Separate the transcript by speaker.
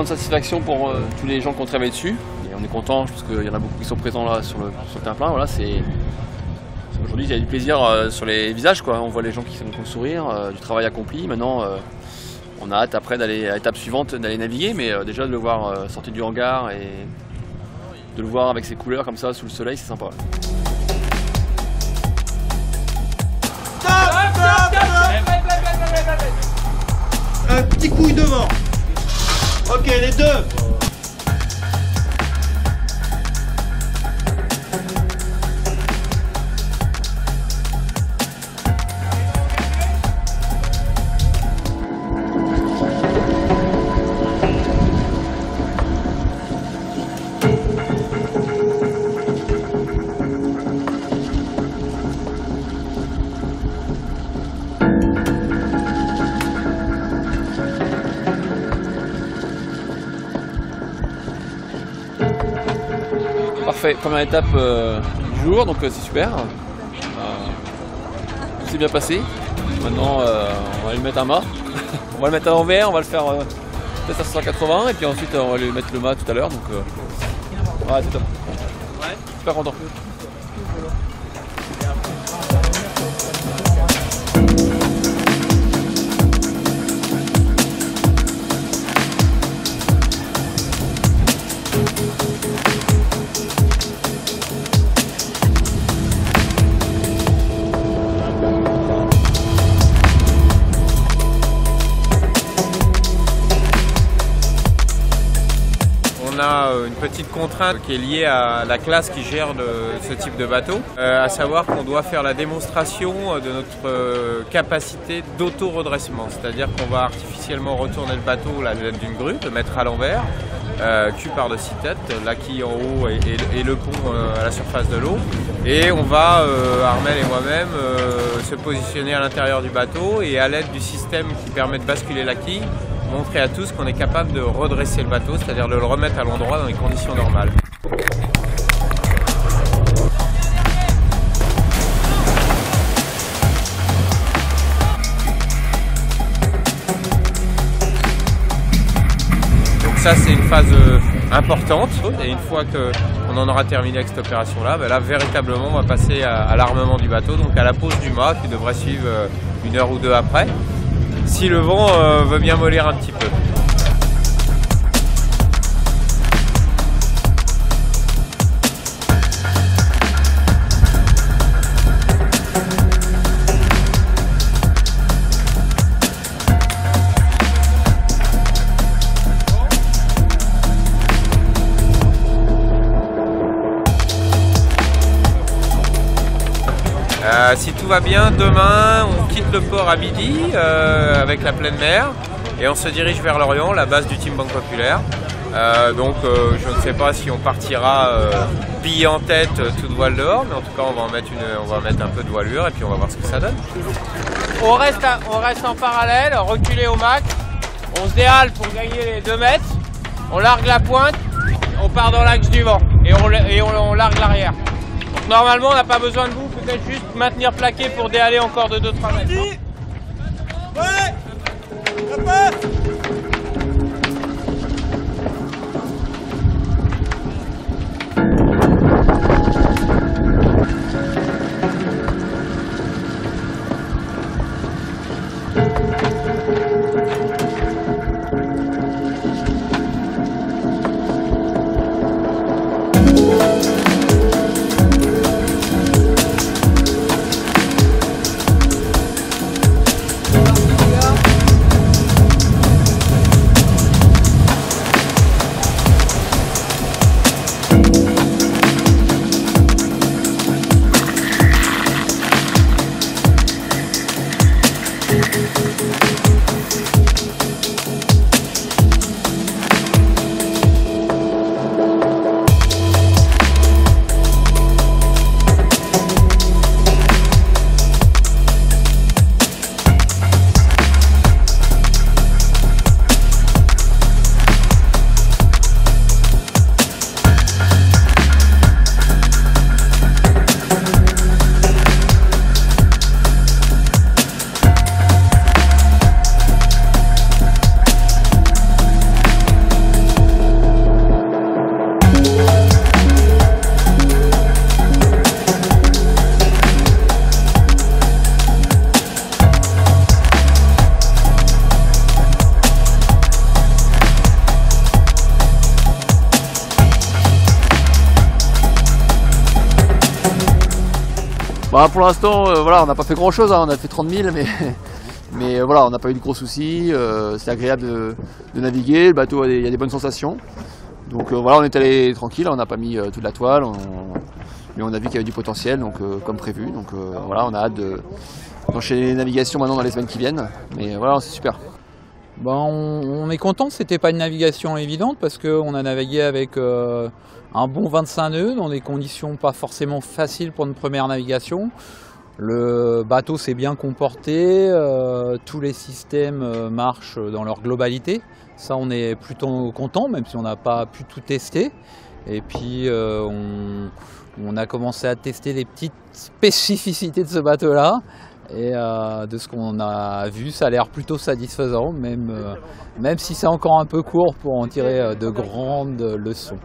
Speaker 1: grande satisfaction pour tous les gens qui ont travaillé dessus. Et on est content parce qu'il y en a beaucoup qui sont présents là sur le terre-plein. Voilà, aujourd'hui il y a du plaisir sur les visages, quoi. On voit les gens qui font sourire, du travail accompli. Maintenant on a hâte après d'aller à l'étape suivante, d'aller naviguer, mais déjà de le voir sortir du hangar et de le voir avec ses couleurs comme ça sous le soleil, c'est sympa.
Speaker 2: Un petit couille devant. Ok, les deux.
Speaker 1: Parfait, première étape du jour, donc c'est super. Tout s'est bien passé. Maintenant on va lui mettre un mât. On va le mettre à l'envers, on va le faire peut-être à 180 et puis ensuite on va lui mettre le mât tout à l'heure. Donc ouais, c'est top. Super content.
Speaker 3: On a une petite contrainte qui est liée à la classe qui gère ce type de bateau, à savoir qu'on doit faire la démonstration de notre capacité d'auto-redressement, c'est-à-dire qu'on va artificiellement retourner le bateau à l'aide d'une grue, le mettre à l'envers, cul par-dessus tête, la quille en haut et le pont à la surface de l'eau. Et on va, Armel et moi-même, se positionner à l'intérieur du bateau et à l'aide du système qui permet de basculer la quille, montrer à tous qu'on est capable de redresser le bateau, c'est-à-dire de le remettre à l'endroit dans les conditions normales. Donc ça c'est une phase importante et une fois qu'on en aura terminé avec cette opération-là, ben là véritablement on va passer à l'armement du bateau, donc à la pose du mât qui devrait suivre 1 heure ou 2 après. Si le vent veut bien mollir un petit peu. Si tout va bien, demain on quitte le port à midi avec la pleine mer et on se dirige vers Lorient, la base du Team Banque Populaire. Donc je ne sais pas si on partira pillé en tête toute voile dehors, mais en tout cas on va mettre un peu de voilure et puis on va voir ce que ça donne.
Speaker 4: On reste en parallèle, reculé au max, on se déhale pour gagner les 2 mètres, on largue la pointe, on part dans l'axe du vent et on largue l'arrière. Donc normalement on n'a pas besoin de vous, peut-être juste maintenir plaqué pour déhaler encore de 2-3 mètres.
Speaker 2: Ouais. La passe.
Speaker 1: Bah, pour l'instant, voilà, on n'a pas fait grand chose, hein. On a fait 30 000, mais voilà, on n'a pas eu de gros soucis. C'est agréable de naviguer, le bateau, il y a des bonnes sensations. Donc voilà, on est allé tranquille, on n'a pas mis toute la toile, mais on a vu qu'il y avait du potentiel, donc, comme prévu. Donc voilà, on a hâte d'enchaîner les navigations maintenant dans les semaines qui viennent. Mais voilà, c'est super.
Speaker 5: Ben, on est content, c'était pas une navigation évidente parce qu'on a navigué avec un bon 25 nœuds dans des conditions pas forcément faciles pour une première navigation. Le bateau s'est bien comporté, tous les systèmes marchent dans leur globalité. Ça, on est plutôt content, même si on n'a pas pu tout tester. Et puis on a commencé à tester les petites spécificités de ce bateau-là. Et de ce qu'on a vu, ça a l'air plutôt satisfaisant, même si c'est encore un peu court pour en tirer de grandes leçons.